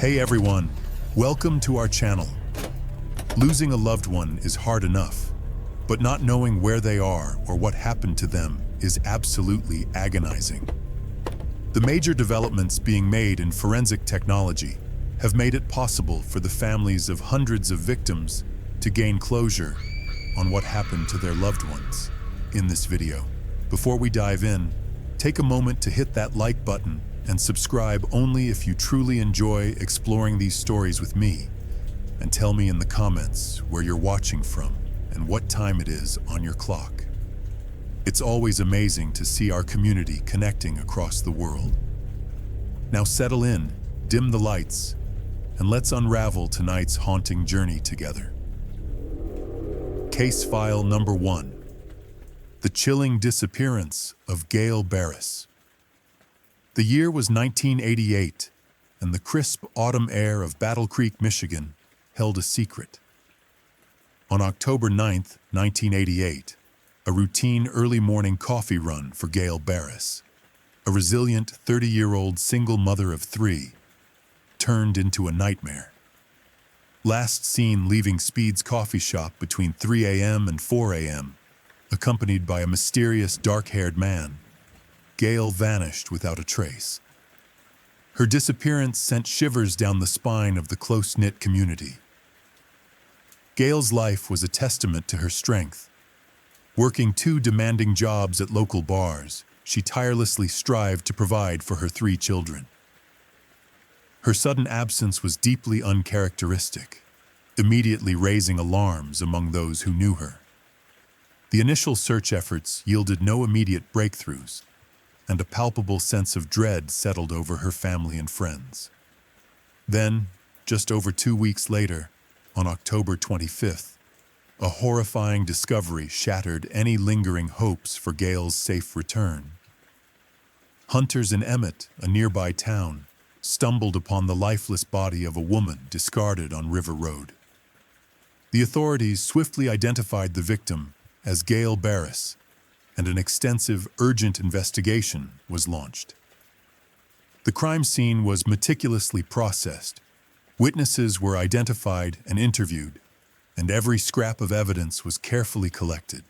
Hey everyone, welcome to our channel. Losing a loved one is hard enough, but not knowing where they are or what happened to them is absolutely agonizing. The major developments being made in forensic technology have made it possible for the families of hundreds of victims to gain closure on what happened to their loved ones. In this video, before we dive in, take a moment to hit that like button and subscribe only if you truly enjoy exploring these stories with me. And tell me in the comments where you're watching from and what time it is on your clock. It's always amazing to see our community connecting across the world. Now settle in, dim the lights, and let's unravel tonight's haunting journey together. Case file number 1. The chilling disappearance of Gail Barris. The year was 1988, and the crisp autumn air of Battle Creek, Michigan, held a secret. On October 9, 1988, a routine early morning coffee run for Gail Barris, a resilient 30-year-old single mother of 3, turned into a nightmare. Last seen leaving Speed's coffee shop between 3 a.m. and 4 a.m., accompanied by a mysterious dark-haired man, Gail vanished without a trace. Her disappearance sent shivers down the spine of the close-knit community. Gail's life was a testament to her strength. Working 2 demanding jobs at local bars, she tirelessly strived to provide for her 3 children. Her sudden absence was deeply uncharacteristic, immediately raising alarms among those who knew her. The initial search efforts yielded no immediate breakthroughs, and a palpable sense of dread settled over her family and friends. Then, just over 2 weeks later, on October 25th, a horrifying discovery shattered any lingering hopes for Gail's safe return. Hunters in Emmett, a nearby town, stumbled upon the lifeless body of a woman discarded on River Road. The authorities swiftly identified the victim as Gail Barris, and an extensive, urgent investigation was launched. The crime scene was meticulously processed. Witnesses were identified and interviewed, and every scrap of evidence was carefully collected,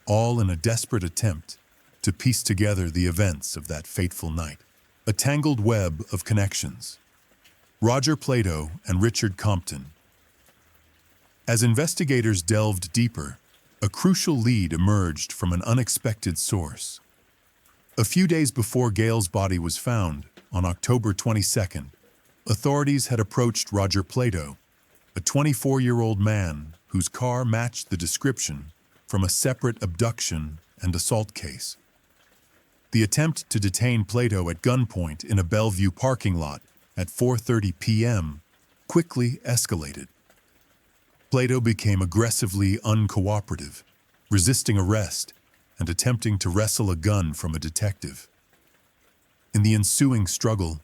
all in a desperate attempt to piece together the events of that fateful night. A tangled web of connections. Roger Plato and Richard Compton. As investigators delved deeper, a crucial lead emerged from an unexpected source. A few days before Gail's body was found, on October 22nd, authorities had approached Roger Plato, a 24-year-old man whose car matched the description from a separate abduction and assault case. The attempt to detain Plato at gunpoint in a Bellevue parking lot at 4:30 p.m. quickly escalated. Plato became aggressively uncooperative, resisting arrest and attempting to wrestle a gun from a detective. In the ensuing struggle,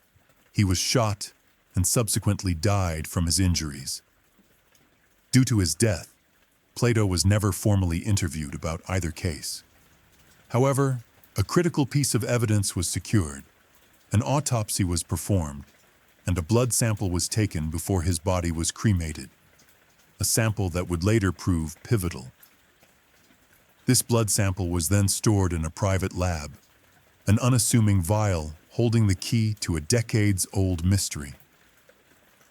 he was shot and subsequently died from his injuries. Due to his death, Plato was never formally interviewed about either case. However, a critical piece of evidence was secured. An autopsy was performed, and a blood sample was taken before his body was cremated, a sample that would later prove pivotal. This blood sample was then stored in a private lab, an unassuming vial holding the key to a decades-old mystery.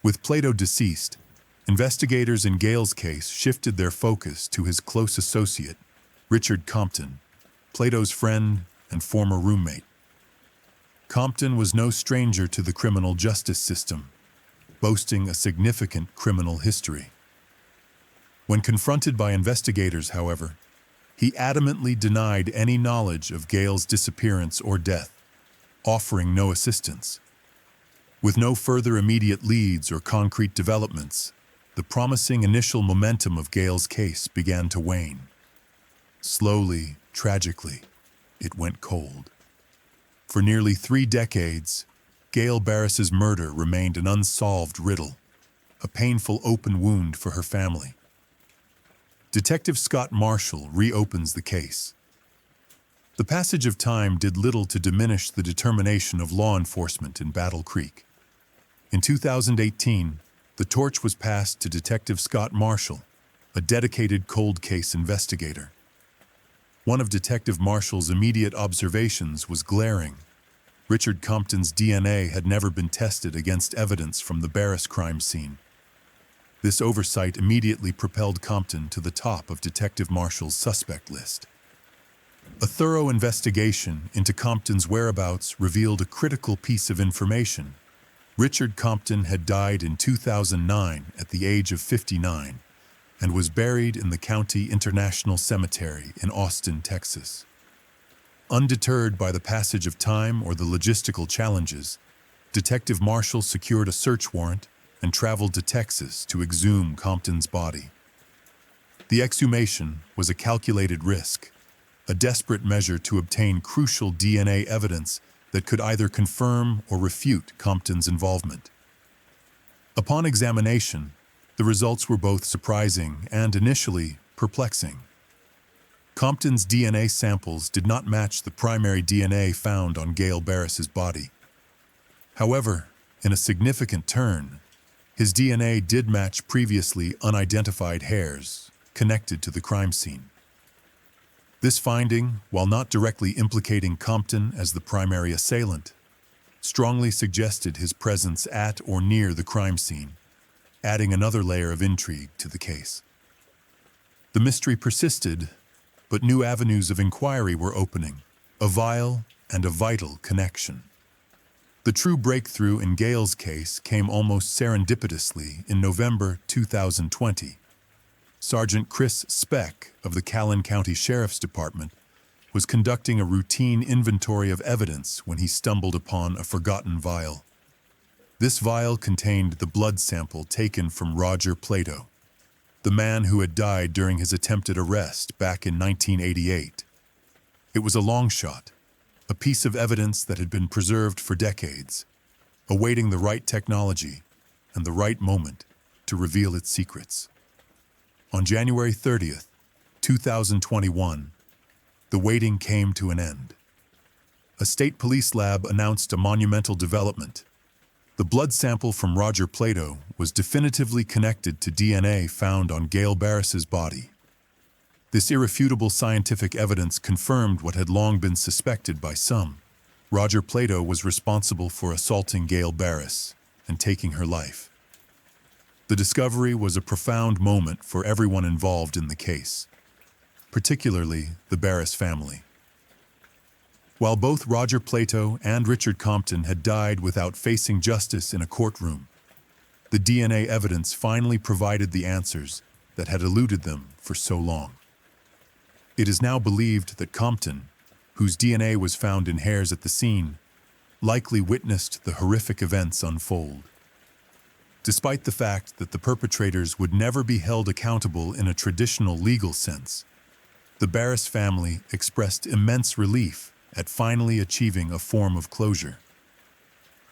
With Plato deceased, investigators in Gail's case shifted their focus to his close associate, Richard Compton, Plato's friend and former roommate. Compton was no stranger to the criminal justice system, boasting a significant criminal history. When confronted by investigators, however, he adamantly denied any knowledge of Gail's disappearance or death, offering no assistance. With no further immediate leads or concrete developments, the promising initial momentum of Gail's case began to wane. Slowly, tragically, it went cold. For nearly 3 decades, Gail Barris's murder remained an unsolved riddle, a painful open wound for her family. Detective Scott Marshall reopens the case. The passage of time did little to diminish the determination of law enforcement in Battle Creek. In 2018, the torch was passed to Detective Scott Marshall, a dedicated cold case investigator. One of Detective Marshall's immediate observations was glaring. Richard Compton's DNA had never been tested against evidence from the Barris crime scene. This oversight immediately propelled Compton to the top of Detective Marshall's suspect list. A thorough investigation into Compton's whereabouts revealed a critical piece of information. Richard Compton had died in 2009 at the age of 59 and was buried in the County International Cemetery in Austin, Texas. Undeterred by the passage of time or the logistical challenges, Detective Marshall secured a search warrant and traveled to Texas to exhume Compton's body. The exhumation was a calculated risk, a desperate measure to obtain crucial DNA evidence that could either confirm or refute Compton's involvement. Upon examination, the results were both surprising and initially perplexing. Compton's DNA samples did not match the primary DNA found on Gail Barris's body. However, in a significant turn, his DNA did match previously unidentified hairs connected to the crime scene. This finding, while not directly implicating Compton as the primary assailant, strongly suggested his presence at or near the crime scene, adding another layer of intrigue to the case. The mystery persisted, but new avenues of inquiry were opening, a vile and a vital connection. The true breakthrough in Gail's case came almost serendipitously in November 2020. Sergeant Chris Speck of the Callan County Sheriff's Department was conducting a routine inventory of evidence when he stumbled upon a forgotten vial. This vial contained the blood sample taken from Roger Plato, the man who had died during his attempted arrest back in 1988. It was a long shot, a piece of evidence that had been preserved for decades, awaiting the right technology and the right moment to reveal its secrets. On January 30th, 2021, the waiting came to an end. A state police lab announced a monumental development. The blood sample from Roger Plato was definitively connected to DNA found on Gail Barris's body. This irrefutable scientific evidence confirmed what had long been suspected by some. Roger Plato was responsible for assaulting Gail Barris and taking her life. The discovery was a profound moment for everyone involved in the case, particularly the Barris family. While both Roger Plato and Richard Compton had died without facing justice in a courtroom, the DNA evidence finally provided the answers that had eluded them for so long. It is now believed that Compton, whose DNA was found in hairs at the scene, likely witnessed the horrific events unfold. Despite the fact that the perpetrators would never be held accountable in a traditional legal sense, the Barris family expressed immense relief at finally achieving a form of closure.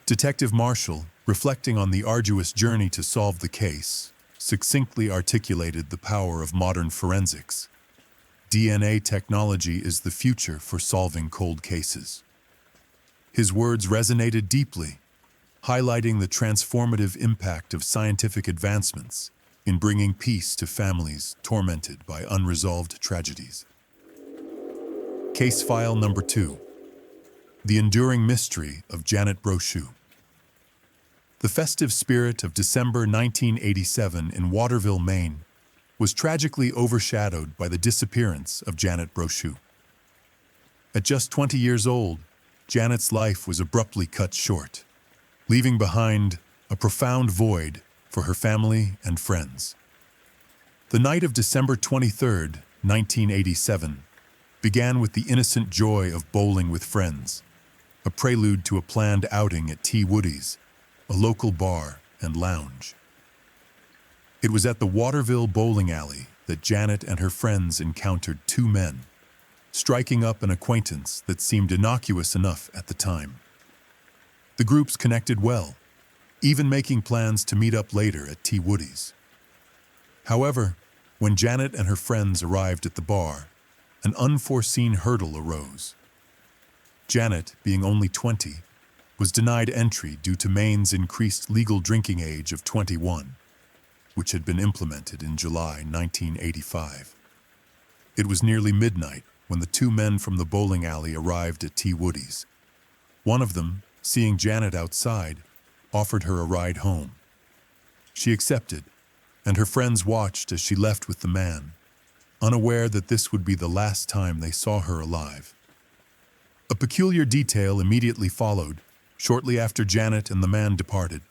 Detective Marshall, reflecting on the arduous journey to solve the case, succinctly articulated the power of modern forensics. DNA technology is the future for solving cold cases. His words resonated deeply, highlighting the transformative impact of scientific advancements in bringing peace to families tormented by unresolved tragedies. Case file number 2. The enduring mystery of Janet Brochu. The festive spirit of December 1987 in Waterville, Maine, was tragically overshadowed by the disappearance of Janet Brochu. At just 20 years old, Janet's life was abruptly cut short, leaving behind a profound void for her family and friends. The night of December 23, 1987, began with the innocent joy of bowling with friends, a prelude to a planned outing at T. Woody's, a local bar and lounge. It was at the Waterville bowling alley that Janet and her friends encountered two men, striking up an acquaintance that seemed innocuous enough at the time. The groups connected well, even making plans to meet up later at T. Woody's. However, when Janet and her friends arrived at the bar, an unforeseen hurdle arose. Janet, being only 20, was denied entry due to Maine's increased legal drinking age of 21, which had been implemented in July 1985. It was nearly midnight when the two men from the bowling alley arrived at T. Woody's. One of them, seeing Janet outside, offered her a ride home. She accepted, and her friends watched as she left with the man, unaware that this would be the last time they saw her alive. A peculiar detail immediately followed, shortly after Janet and the man departed.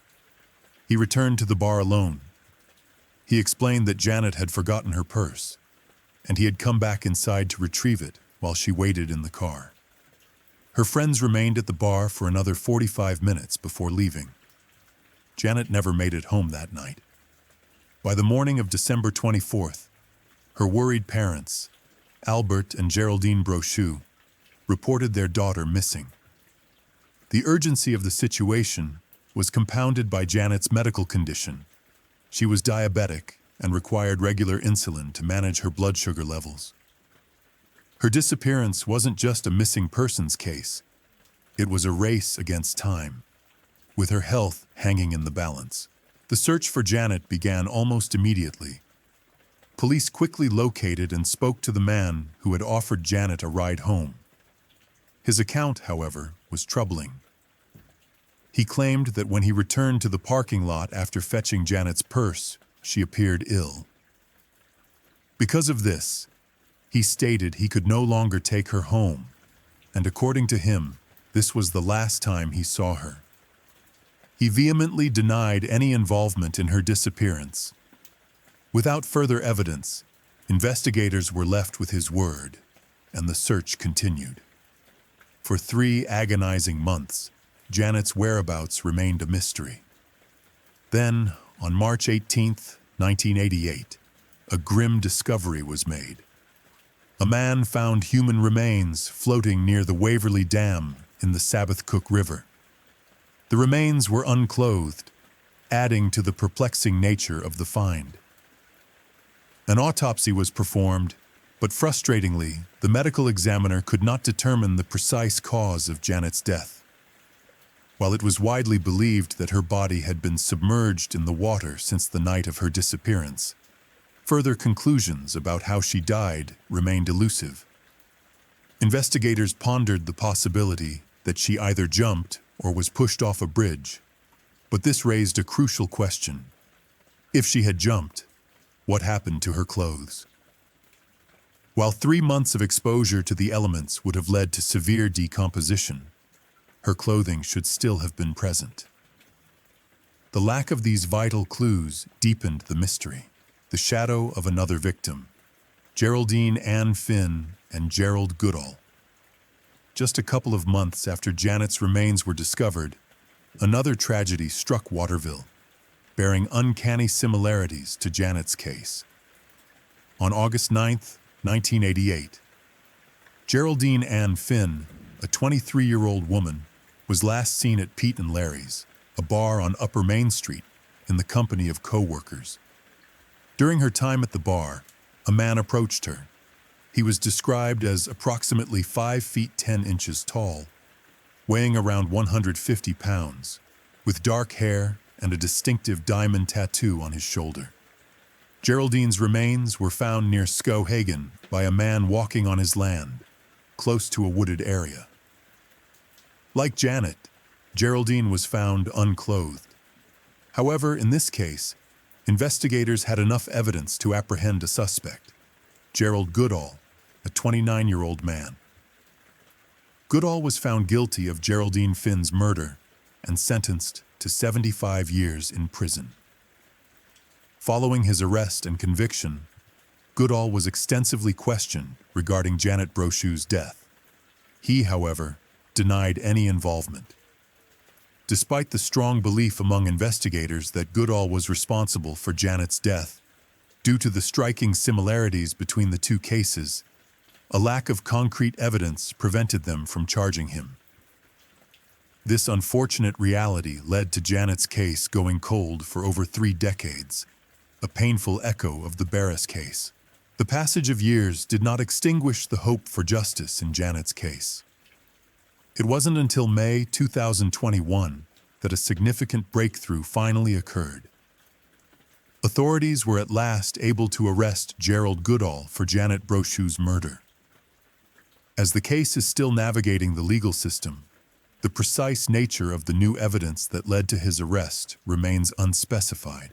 He returned to the bar alone. He explained that Janet had forgotten her purse, and he had come back inside to retrieve it while she waited in the car. Her friends remained at the bar for another 45 minutes before leaving. Janet never made it home that night. By the morning of December 24th, her worried parents, Albert and Geraldine Brochu, reported their daughter missing. The urgency of the situation was compounded by Janet's medical condition. She was diabetic and required regular insulin to manage her blood sugar levels. Her disappearance wasn't just a missing persons case. It was a race against time, with her health hanging in the balance. The search for Janet began almost immediately. Police quickly located and spoke to the man who had offered Janet a ride home. His account, however, was troubling. He claimed that when he returned to the parking lot after fetching Janet's purse, she appeared ill. Because of this, he stated he could no longer take her home, and according to him, this was the last time he saw her. He vehemently denied any involvement in her disappearance. Without further evidence, investigators were left with his word, and the search continued. For 3 agonizing months, Janet's whereabouts remained a mystery. Then, on March 18, 1988, a grim discovery was made. A man found human remains floating near the Waverly Dam in the Sabbath Cook River. The remains were unclothed, adding to the perplexing nature of the find. An autopsy was performed, but frustratingly, the medical examiner could not determine the precise cause of Janet's death. While it was widely believed that her body had been submerged in the water since the night of her disappearance, further conclusions about how she died remained elusive. Investigators pondered the possibility that she either jumped or was pushed off a bridge, but this raised a crucial question. If she had jumped, what happened to her clothes? While 3 months of exposure to the elements would have led to severe decomposition, her clothing should still have been present. The lack of these vital clues deepened the mystery. The shadow of another victim, Geraldine Ann Finn and Gerald Goodall. Just a couple of months after Janet's remains were discovered, another tragedy struck Waterville, bearing uncanny similarities to Janet's case. On August 9, 1988, Geraldine Ann Finn, a 23-year-old woman, was last seen at Pete and Larry's, a bar on Upper Main Street, in the company of co-workers. During her time at the bar, a man approached her. He was described as approximately 5 feet 10 inches tall, weighing around 150 pounds, with dark hair and a distinctive diamond tattoo on his shoulder. Geraldine's remains were found near Skowhegan by a man walking on his land, close to a wooded area. Like Janet, Geraldine was found unclothed. However, in this case, investigators had enough evidence to apprehend a suspect, Gerald Goodall, a 29-year-old man. Goodall was found guilty of Geraldine Finn's murder and sentenced to 75 years in prison. Following his arrest and conviction, Goodall was extensively questioned regarding Janet Brochu's death. He, however, denied any involvement. Despite the strong belief among investigators that Goodall was responsible for Janet's death, due to the striking similarities between the two cases, a lack of concrete evidence prevented them from charging him. This unfortunate reality led to Janet's case going cold for over 3 decades, a painful echo of the Barris case. The passage of years did not extinguish the hope for justice in Janet's case. It wasn't until May 2021 that a significant breakthrough finally occurred. Authorities were at last able to arrest Gerald Goodall for Janet Brochu's murder. As the case is still navigating the legal system, the precise nature of the new evidence that led to his arrest remains unspecified.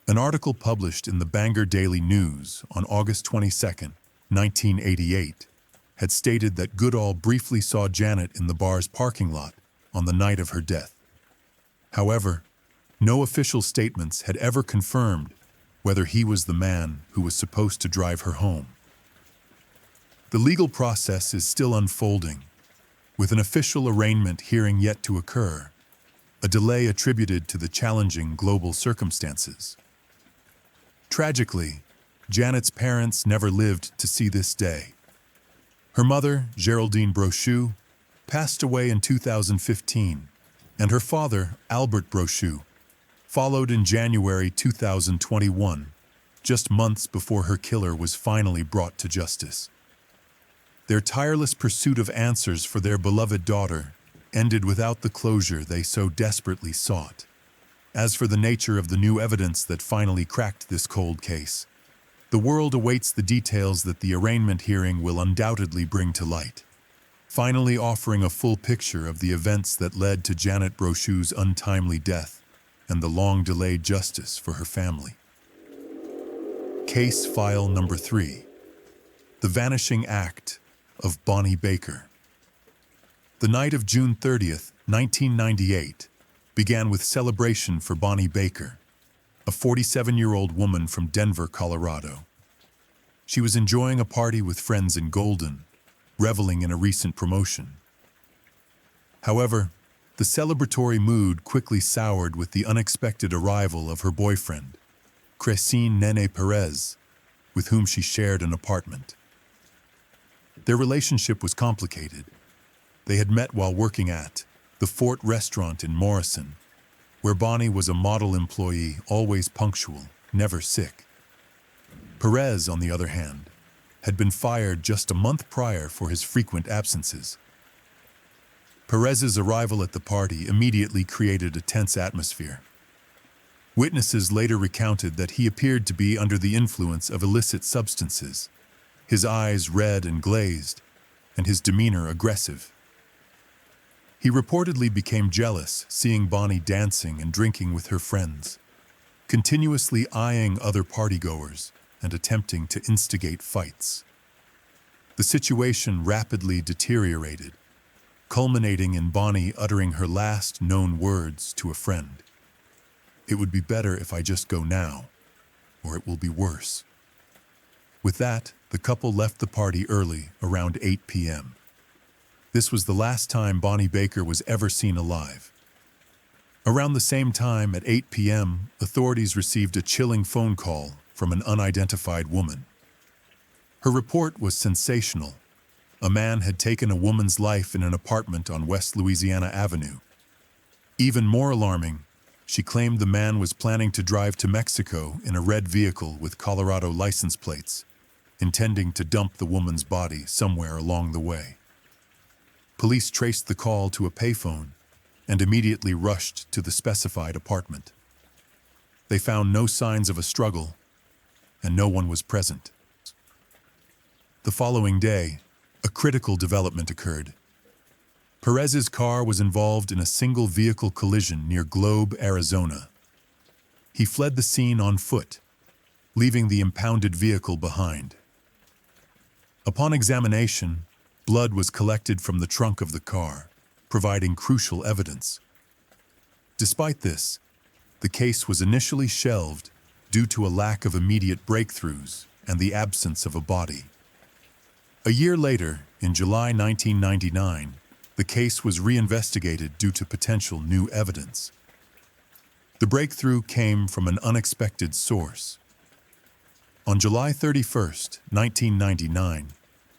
An article published in the Bangor Daily News on August 22, 1988, had stated that Goodall briefly saw Janet in the bar's parking lot on the night of her death. However, no official statements had ever confirmed whether he was the man who was supposed to drive her home. The legal process is still unfolding, with an official arraignment hearing yet to occur, a delay attributed to the challenging global circumstances. Tragically, Janet's parents never lived to see this day. Her mother, Geraldine Brochu, passed away in 2015, and her father, Albert Brochu, followed in January 2021, just months before her killer was finally brought to justice. Their tireless pursuit of answers for their beloved daughter ended without the closure they so desperately sought. As for the nature of the new evidence that finally cracked this cold case, the world awaits the details that the arraignment hearing will undoubtedly bring to light, finally offering a full picture of the events that led to Janet Brochu's untimely death and the long-delayed justice for her family. Case File Number 3. The Vanishing Act of Bonnie Baker. The night of June 30th, 1998, began with celebration for Bonnie Baker, a 47-year-old woman from Denver, Colorado. She was enjoying a party with friends in Golden, reveling in a recent promotion. However, the celebratory mood quickly soured with the unexpected arrival of her boyfriend, Crecine Nene Perez, with whom she shared an apartment. Their relationship was complicated. They had met while working at the Fort Restaurant in Morrison, where Bonnie was a model employee, always punctual, never sick. Perez, on the other hand, had been fired just a month prior for his frequent absences. Perez's arrival at the party immediately created a tense atmosphere. Witnesses later recounted that he appeared to be under the influence of illicit substances, his eyes red and glazed, and his demeanor aggressive. He reportedly became jealous seeing Bonnie dancing and drinking with her friends, continuously eyeing other partygoers and attempting to instigate fights. The situation rapidly deteriorated, culminating in Bonnie uttering her last known words to a friend. "It would be better if I just go now, or it will be worse." With that, the couple left the party early, around 8 p.m. This was the last time Bonnie Baker was ever seen alive. Around the same time, at 8 p.m., authorities received a chilling phone call from an unidentified woman. Her report was sensational. A man had taken a woman's life in an apartment on West Louisiana Avenue. Even more alarming, she claimed the man was planning to drive to Mexico in a red vehicle with Colorado license plates, intending to dump the woman's body somewhere along the way. Police traced the call to a payphone and immediately rushed to the specified apartment. They found no signs of a struggle, and no one was present. The following day, a critical development occurred. Perez's car was involved in a single vehicle collision near Globe, Arizona. He fled the scene on foot, leaving the impounded vehicle behind. Upon examination, blood was collected from the trunk of the car, providing crucial evidence. Despite this, the case was initially shelved due to a lack of immediate breakthroughs and the absence of a body. A year later, in July 1999, the case was reinvestigated due to potential new evidence. The breakthrough came from an unexpected source. On July 31, 1999,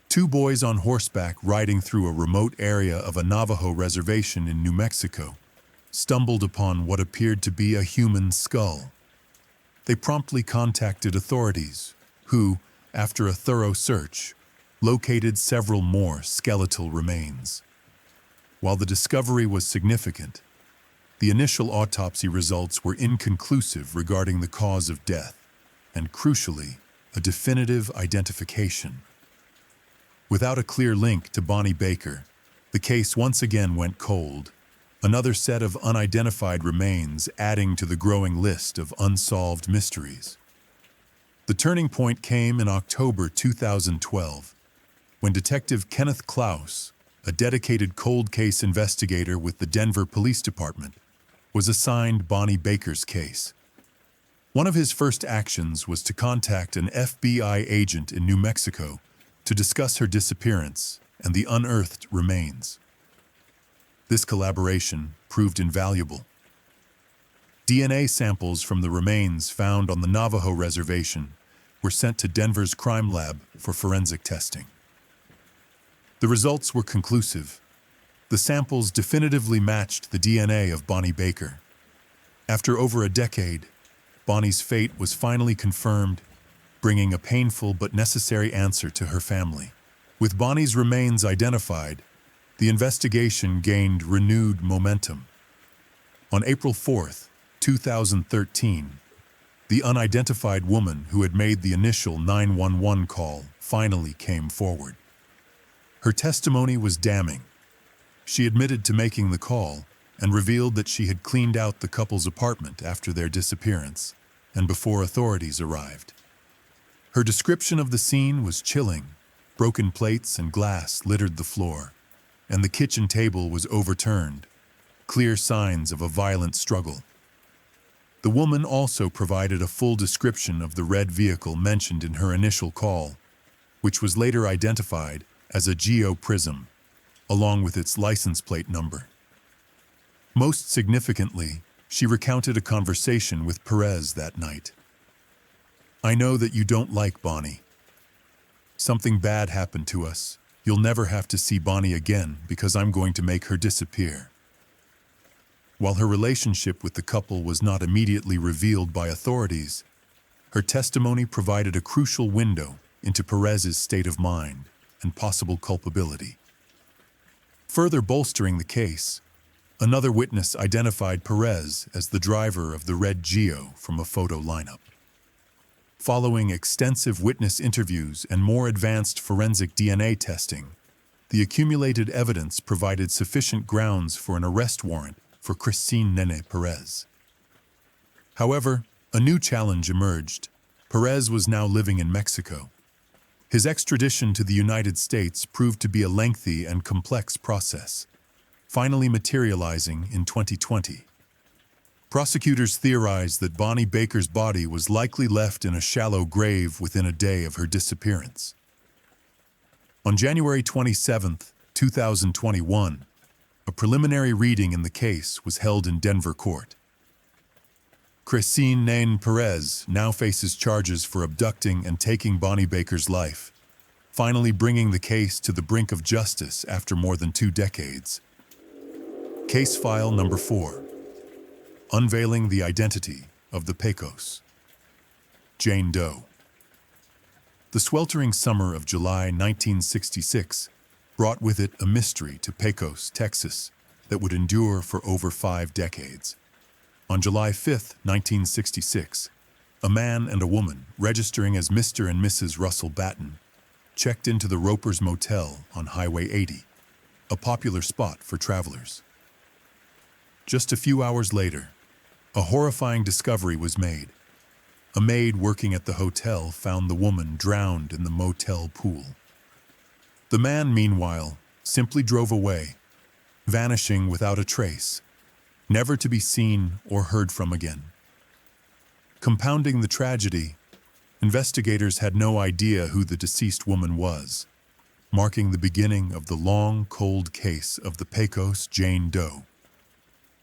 two boys on horseback riding through a remote area of a Navajo reservation in New Mexico stumbled upon what appeared to be a human skull. They promptly contacted authorities, who, after a thorough search, located several more skeletal remains. While the discovery was significant, the initial autopsy results were inconclusive regarding the cause of death, and crucially, a definitive identification. Without a clear link to Bonnie Baker, the case once again went cold, another set of unidentified remains adding to the growing list of unsolved mysteries. The turning point came in October 2012, when Detective Kenneth Klaus, a dedicated cold case investigator with the Denver Police Department, was assigned Bonnie Baker's case. One of his first actions was to contact an FBI agent in New Mexico to discuss her disappearance and the unearthed remains. This collaboration proved invaluable. DNA samples from the remains found on the Navajo reservation were sent to Denver's crime lab for forensic testing. The results were conclusive. The samples definitively matched the DNA of Bonnie Baker. After over a decade, Bonnie's fate was finally confirmed, bringing a painful but necessary answer to her family. With Bonnie's remains identified, the investigation gained renewed momentum. On April 4, 2013, the unidentified woman who had made the initial 911 call finally came forward. Her testimony was damning. She admitted to making the call and revealed that she had cleaned out the couple's apartment after their disappearance and before authorities arrived. Her description of the scene was chilling. Broken plates and glass littered the floor, and the kitchen table was overturned, clear signs of a violent struggle. The woman also provided a full description of the red vehicle mentioned in her initial call, which was later identified as a Geo Prism, along with its license plate number. Most significantly, she recounted a conversation with Perez that night. "I know that you don't like Bonnie. Something bad happened to us. You'll never have to see Bonnie again because I'm going to make her disappear." While her relationship with the couple was not immediately revealed by authorities, her testimony provided a crucial window into Perez's state of mind and possible culpability. Further bolstering the case, another witness identified Perez as the driver of the red Geo from a photo lineup. Following extensive witness interviews and more advanced forensic DNA testing, the accumulated evidence provided sufficient grounds for an arrest warrant for Christine Nene Perez. However, a new challenge emerged. Perez was now living in Mexico. His extradition to the United States proved to be a lengthy and complex process, finally materializing in 2020. Prosecutors theorized that Bonnie Baker's body was likely left in a shallow grave within a day of her disappearance. On January 27, 2021, a preliminary reading in the case was held in Denver court. Christine Nene Perez now faces charges for abducting and taking Bonnie Baker's life, finally bringing the case to the brink of justice after more than 2 decades. Case file number 4. Unveiling the identity of the Pecos. Jane Doe. The sweltering summer of July 1966 brought with it a mystery to Pecos, Texas, that would endure for over 5 decades. On July 5, 1966, a man and a woman, registering as Mr. and Mrs. Russell Batten, checked into the Ropers Motel on Highway 80, a popular spot for travelers. Just a few hours later, a horrifying discovery was made. A maid working at the hotel found the woman drowned in the motel pool. The man, meanwhile, simply drove away, vanishing without a trace, never to be seen or heard from again. Compounding the tragedy, investigators had no idea who the deceased woman was, marking the beginning of the long, cold case of the Pecos Jane Doe.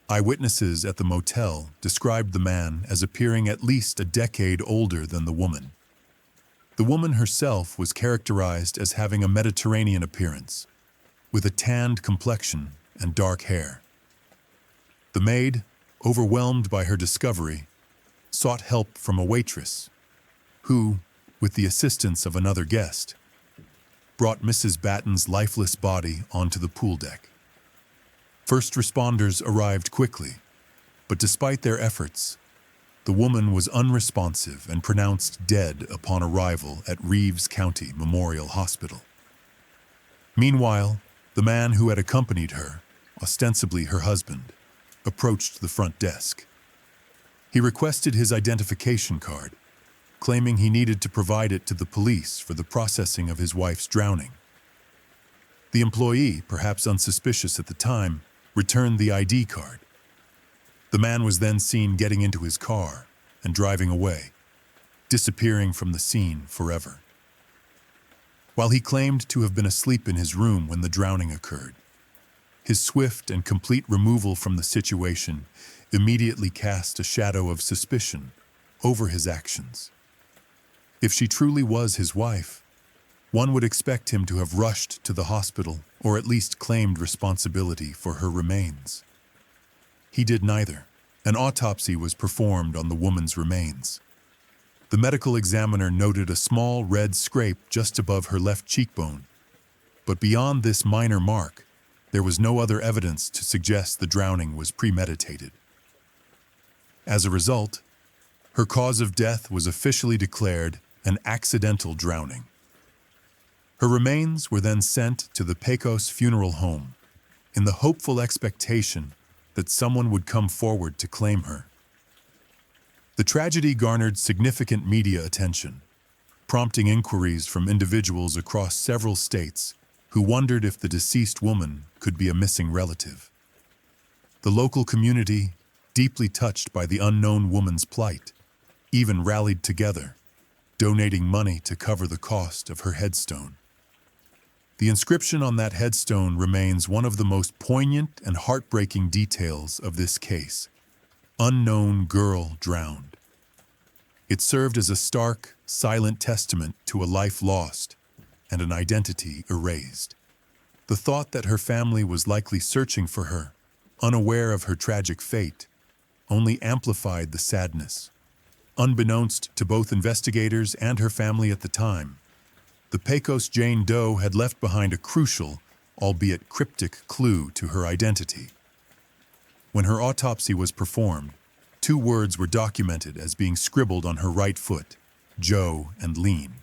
Eyewitnesses at the motel described the man as appearing at least a decade older than the woman. The woman herself was characterized as having a Mediterranean appearance, with a tanned complexion and dark hair. The maid, overwhelmed by her discovery, sought help from a waitress, who, with the assistance of another guest, brought Mrs. Batten's lifeless body onto the pool deck. First responders arrived quickly, but despite their efforts, the woman was unresponsive and pronounced dead upon arrival at Reeves County Memorial Hospital. Meanwhile, the man who had accompanied her, ostensibly her husband, approached the front desk. He requested his identification card, claiming he needed to provide it to the police for the processing of his wife's drowning. The employee, perhaps unsuspicious at the time, returned the ID card. The man was then seen getting into his car and driving away, disappearing from the scene forever. While he claimed to have been asleep in his room when the drowning occurred, his swift and complete removal from the situation immediately cast a shadow of suspicion over his actions. If she truly was his wife, one would expect him to have rushed to the hospital or at least claimed responsibility for her remains. He did neither. An autopsy was performed on the woman's remains. The medical examiner noted a small red scrape just above her left cheekbone, but beyond this minor mark, there was no other evidence to suggest the drowning was premeditated. As a result, her cause of death was officially declared an accidental drowning. Her remains were then sent to the Pecos Funeral Home in the hopeful expectation that someone would come forward to claim her. The tragedy garnered significant media attention, prompting inquiries from individuals across several states who wondered if the deceased woman could be a missing relative. The local community, deeply touched by the unknown woman's plight, even rallied together, donating money to cover the cost of her headstone. The inscription on that headstone remains one of the most poignant and heartbreaking details of this case: "Unknown girl drowned." It served as a stark, silent testament to a life lost and an identity erased. The thought that her family was likely searching for her, unaware of her tragic fate, only amplified the sadness. Unbeknownst to both investigators and her family at the time, the Pecos Jane Doe had left behind a crucial, albeit cryptic, clue to her identity. When her autopsy was performed, 2 words were documented as being scribbled on her right foot: Joe and Lean.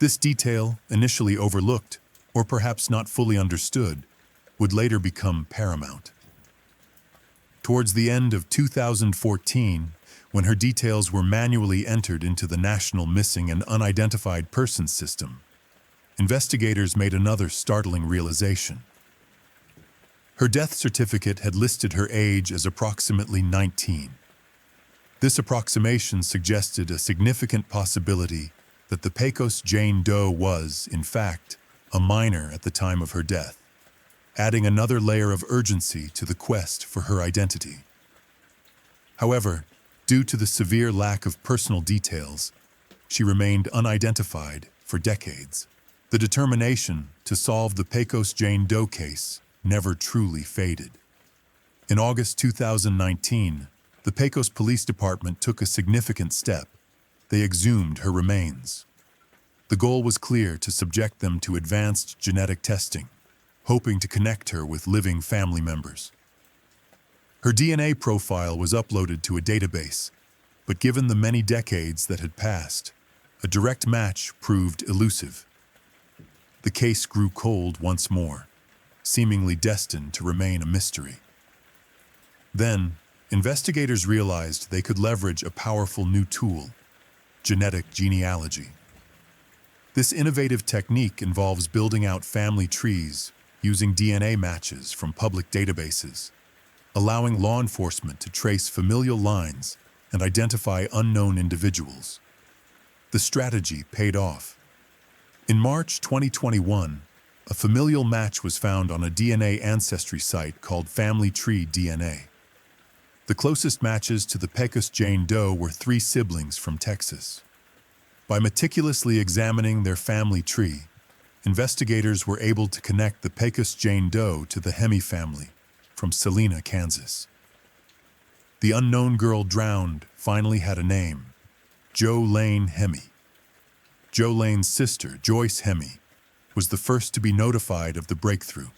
This detail, initially overlooked, or perhaps not fully understood, would later become paramount. Towards the end of 2014, when her details were manually entered into the National Missing and Unidentified Persons System, investigators made another startling realization. Her death certificate had listed her age as approximately 19. This approximation suggested a significant possibility that the Pecos Jane Doe was, in fact, a minor at the time of her death, adding another layer of urgency to the quest for her identity. However, due to the severe lack of personal details, she remained unidentified for decades. The determination to solve the Pecos Jane Doe case never truly faded. In August 2019, the Pecos Police Department took a significant step. They exhumed her remains. The goal was clear: to subject them to advanced genetic testing, hoping to connect her with living family members. Her DNA profile was uploaded to a database, but given the many decades that had passed, a direct match proved elusive. The case grew cold once more, seemingly destined to remain a mystery. Then, investigators realized they could leverage a powerful new tool: genetic genealogy. This innovative technique involves building out family trees using DNA matches from public databases, allowing law enforcement to trace familial lines and identify unknown individuals. The strategy paid off. In March 2021, a familial match was found on a DNA ancestry site called Family Tree DNA. The closest matches to the Pecos Jane Doe were 3 siblings from Texas. By meticulously examining their family tree, investigators were able to connect the Pecos Jane Doe to the Hemi family from Salina, Kansas. The unknown girl drowned finally had a name: Jo Lane Hemi. Jo Lane's sister, Joyce Hemi, was the first to be notified of the breakthrough.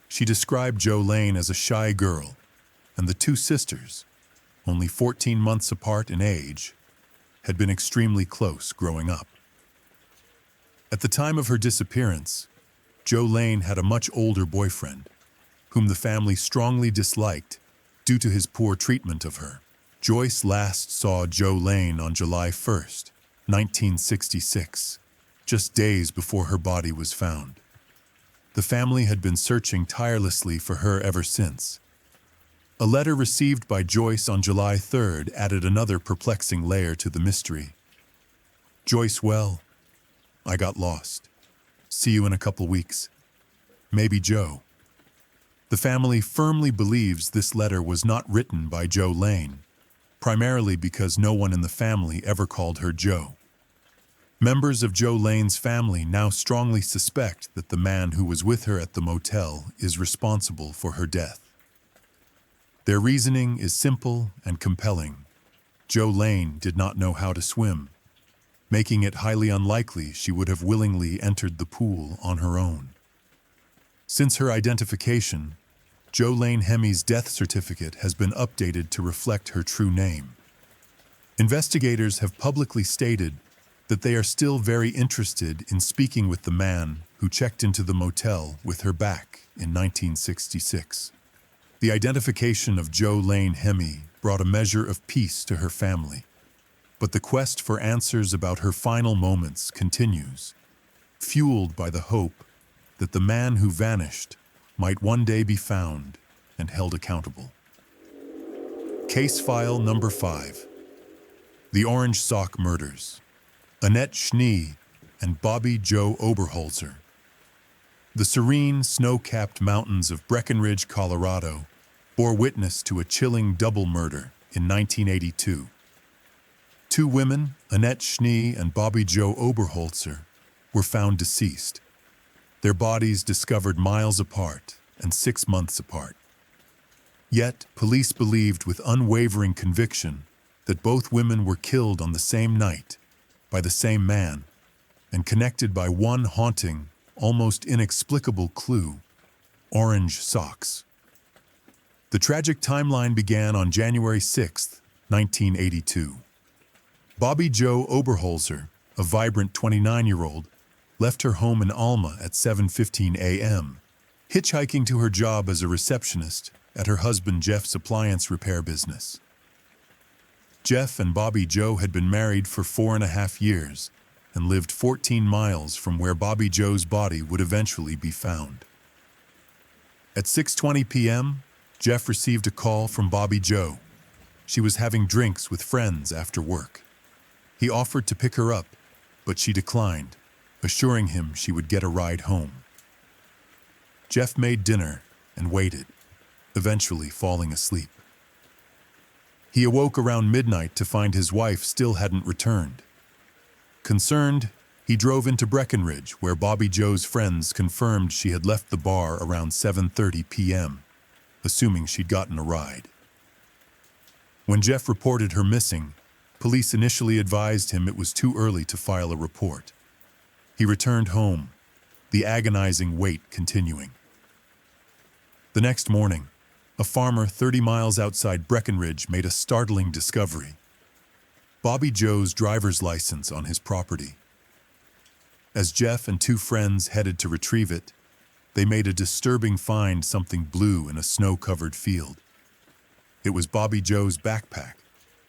She described Jolene as a shy girl, and the two sisters, only 14 months apart in age, had been extremely close growing up. At the time of her disappearance, Jolene had a much older boyfriend, whom the family strongly disliked due to his poor treatment of her. Joyce last saw Jolene on July 1st, 1966, just days before her body was found. The family had been searching tirelessly for her ever since. A letter received by Joyce on July 3rd added another perplexing layer to the mystery. Joyce, well, I got lost. See you in a couple weeks. Maybe Joe. The family firmly believes this letter was not written by Jolene, primarily because no one in the family ever called her Joe. Members of Jolene's family now strongly suspect that the man who was with her at the motel is responsible for her death. Their reasoning is simple and compelling. Jolene did not know how to swim, making it highly unlikely she would have willingly entered the pool on her own. Since her identification, Jolene Hemi's death certificate has been updated to reflect her true name. Investigators have publicly stated that they are still very interested in speaking with the man who checked into the motel with her back in 1966. The identification of Jolene Hemi brought a measure of peace to her family, but the quest for answers about her final moments continues, fueled by the hope that the man who vanished might one day be found and held accountable. Case file number 5. The Orange Sock Murders. Annette Schnee and Bobby Joe Oberholzer. The serene, snow-capped mountains of Breckenridge, Colorado, bore witness to a chilling double murder in 1982. Two women, Annette Schnee and Bobby Joe Oberholzer, were found deceased, their bodies discovered miles apart and 6 months apart. Yet, police believed with unwavering conviction that both women were killed on the same night by the same man and connected by one haunting, almost inexplicable clue: orange socks. The tragic timeline began on January 6, 1982. Bobby Joe Oberholzer, a vibrant 29-year-old, left her home in Alma at 7:15 a.m., hitchhiking to her job as a receptionist at her husband Jeff's appliance repair business. Jeff and Bobby Joe had been married for 4.5 years and lived 14 miles from where Bobby Joe's body would eventually be found. At 6:20 p.m., Jeff received a call from Bobby Joe. She was having drinks with friends after work. He offered to pick her up, but she declined, assuring him she would get a ride home. Jeff made dinner and waited, eventually falling asleep. He awoke around midnight to find his wife still hadn't returned. Concerned, he drove into Breckenridge, where Bobby Joe's friends confirmed she had left the bar around 7:30 p.m., assuming she'd gotten a ride. When Jeff reported her missing, police initially advised him it was too early to file a report. He returned home, the agonizing wait continuing. The next morning, a farmer 30 miles outside Breckenridge made a startling discovery: Bobby Joe's driver's license on his property. As Jeff and two friends headed to retrieve it, they made a disturbing find: something blue in a snow-covered field. It was Bobby Joe's backpack,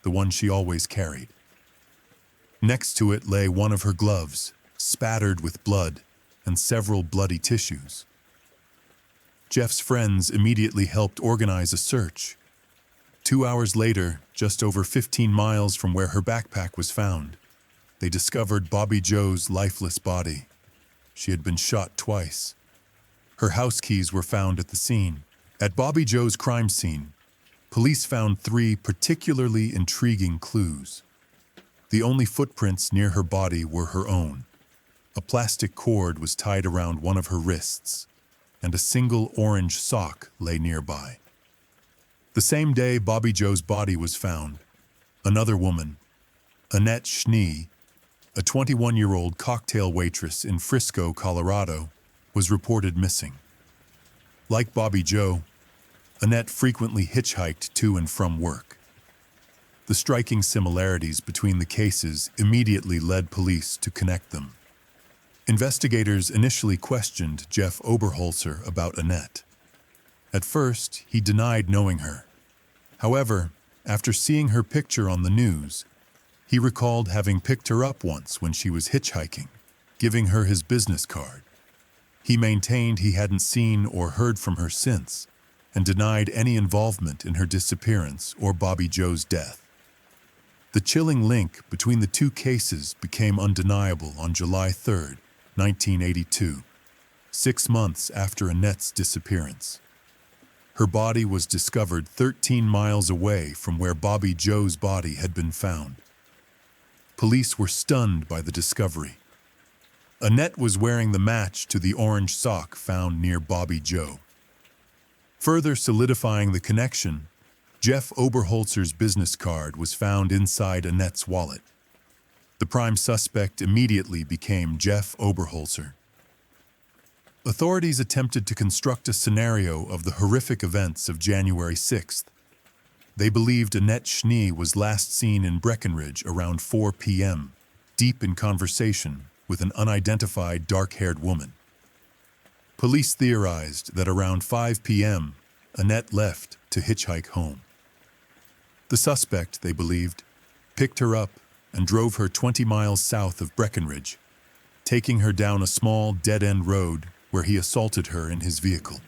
the one she always carried. Next to it lay one of her gloves, spattered with blood and several bloody tissues. Jeff's friends immediately helped organize a search. 2 hours later, just over 15 miles from where her backpack was found, they discovered Bobby Joe's lifeless body. She had been shot twice. Her house keys were found at the scene. At Bobby Joe's crime scene, police found 3 particularly intriguing clues. The only footprints near her body were her own. A plastic cord was tied around one of her wrists, and a single orange sock lay nearby. The same day Bobby Joe's body was found, another woman, Annette Schnee, a 21-year-old cocktail waitress in Frisco, Colorado, was reported missing. Like Bobby Joe, Annette frequently hitchhiked to and from work. The striking similarities between the cases immediately led police to connect them. Investigators initially questioned Jeff Oberholzer about Annette. At first, he denied knowing her. However, after seeing her picture on the news, he recalled having picked her up once when she was hitchhiking, giving her his business card. He maintained he hadn't seen or heard from her since, and denied any involvement in her disappearance or Bobby Joe's death. The chilling link between the two cases became undeniable on July 3, 1982, 6 months after Annette's disappearance. Her body was discovered 13 miles away from where Bobby Joe's body had been found. Police were stunned by the discovery. Annette was wearing the match to the orange sock found near Bobby Joe. Further solidifying the connection, Jeff Oberholzer's business card was found inside Annette's wallet. The prime suspect immediately became Jeff Oberholzer. Authorities attempted to construct a scenario of the horrific events of January 6th. They believed Annette Schnee was last seen in Breckenridge around 4 p.m., deep in conversation with an unidentified dark-haired woman. Police theorized that around 5 p.m., Annette left to hitchhike home. The suspect, they believed, picked her up and drove her 20 miles south of Breckenridge, taking her down a small dead-end road where he assaulted her in his vehicle.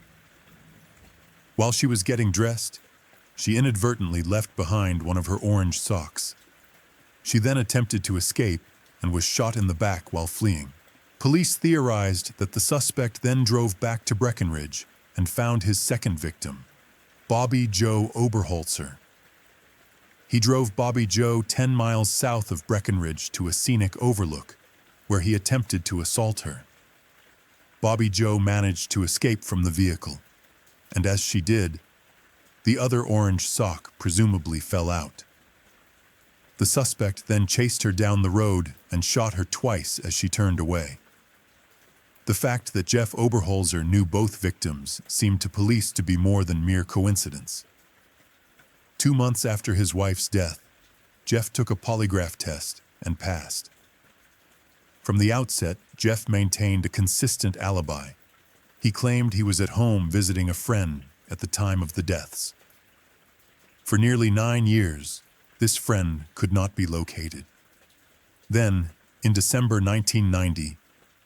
While she was getting dressed, she inadvertently left behind one of her orange socks. She then attempted to escape and was shot in the back while fleeing. Police theorized that the suspect then drove back to Breckenridge and found his second victim, Bobby Joe Oberholzer. He drove Bobby Joe 10 miles south of Breckenridge to a scenic overlook, where he attempted to assault her. Bobby Joe managed to escape from the vehicle, and as she did, the other orange sock presumably fell out. The suspect then chased her down the road and shot her twice as she turned away. The fact that Jeff Oberholzer knew both victims seemed to police to be more than mere coincidence. 2 months after his wife's death, Jeff took a polygraph test and passed. From the outset, Jeff maintained a consistent alibi. He claimed he was at home visiting a friend at the time of the deaths. For nearly 9 years, this friend could not be located. Then, in December 1990,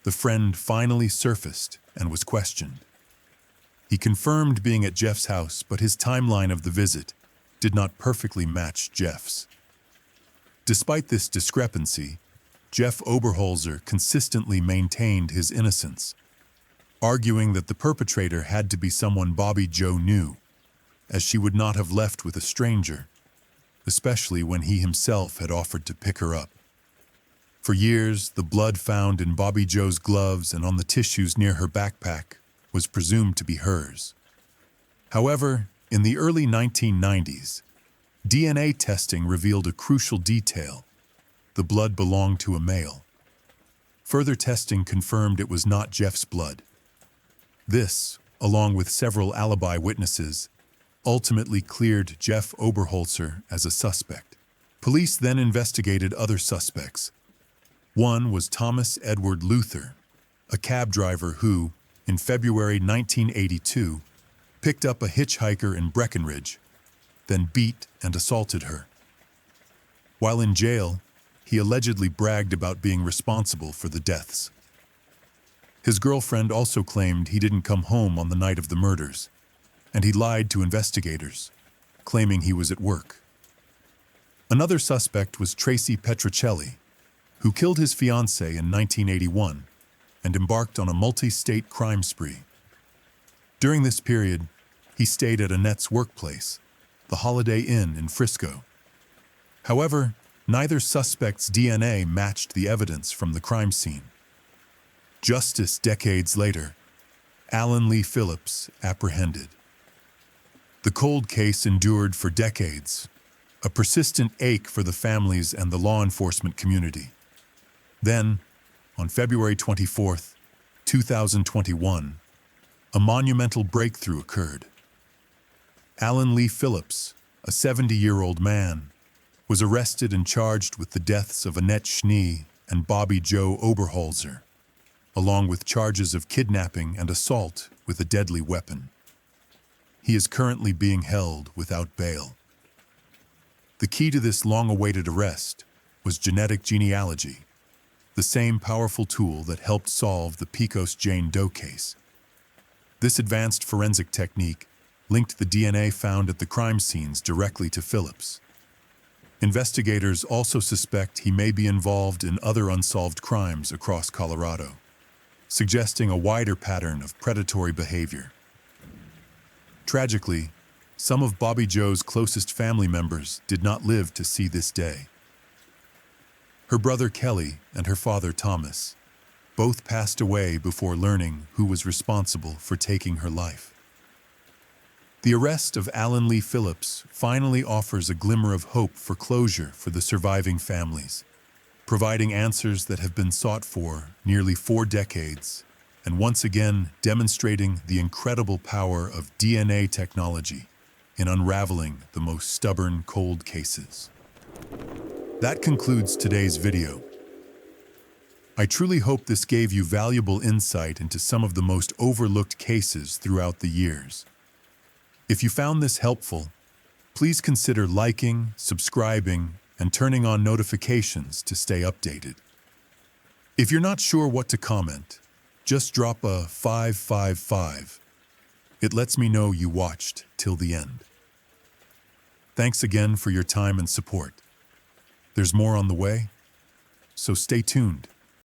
the friend finally surfaced and was questioned. He confirmed being at Jeff's house, but his timeline of the visit did not perfectly match Jeff's. Despite this discrepancy, Jeff Oberholzer consistently maintained his innocence, arguing that the perpetrator had to be someone Bobby Joe knew, as she would not have left with a stranger, especially when he himself had offered to pick her up. For years, the blood found in Bobby Joe's gloves and on the tissues near her backpack was presumed to be hers. However, in the early 1990s, DNA testing revealed a crucial detail: the blood belonged to a male. Further testing confirmed it was not Jeff's blood. This, along with several alibi witnesses, ultimately cleared Jeff Oberholzer as a suspect. Police then investigated other suspects. One was Thomas Edward Luther, a cab driver who, in February 1982, picked up a hitchhiker in Breckenridge, then beat and assaulted her. While in jail, he allegedly bragged about being responsible for the deaths. His girlfriend also claimed he didn't come home on the night of the murders, and he lied to investigators, claiming he was at work. Another suspect was Tracy Petrocelli, who killed his fiancée in 1981 and embarked on a multi-state crime spree. During this period, he stayed at Annette's workplace, the Holiday Inn in Frisco. However, neither suspect's DNA matched the evidence from the crime scene. Justice decades later, Alan Lee Phillips apprehended. The cold case endured for decades, a persistent ache for the families and the law enforcement community. Then, on February 24, 2021, a monumental breakthrough occurred. Alan Lee Phillips, a 70-year-old man, was arrested and charged with the deaths of Annette Schnee and Bobby Joe Oberholzer, along with charges of kidnapping and assault with a deadly weapon. He is currently being held without bail. The key to this long-awaited arrest was genetic genealogy, the same powerful tool that helped solve the Pecos Jane Doe case. This advanced forensic technique linked the DNA found at the crime scenes directly to Phillips. Investigators also suspect he may be involved in other unsolved crimes across Colorado, suggesting a wider pattern of predatory behavior. Tragically, some of Bobby Joe's closest family members did not live to see this day. Her brother Kelly and her father Thomas both passed away before learning who was responsible for taking her life. The arrest of Alan Lee Phillips finally offers a glimmer of hope for closure for the surviving families, providing answers that have been sought for nearly 4 decades, and once again demonstrating the incredible power of DNA technology in unraveling the most stubborn cold cases. That concludes today's video. I truly hope this gave you valuable insight into some of the most overlooked cases throughout the years. If you found this helpful, please consider liking, subscribing, and turning on notifications to stay updated. If you're not sure what to comment, just drop a 555. It lets me know you watched till the end. Thanks again for your time and support. There's more on the way, so stay tuned.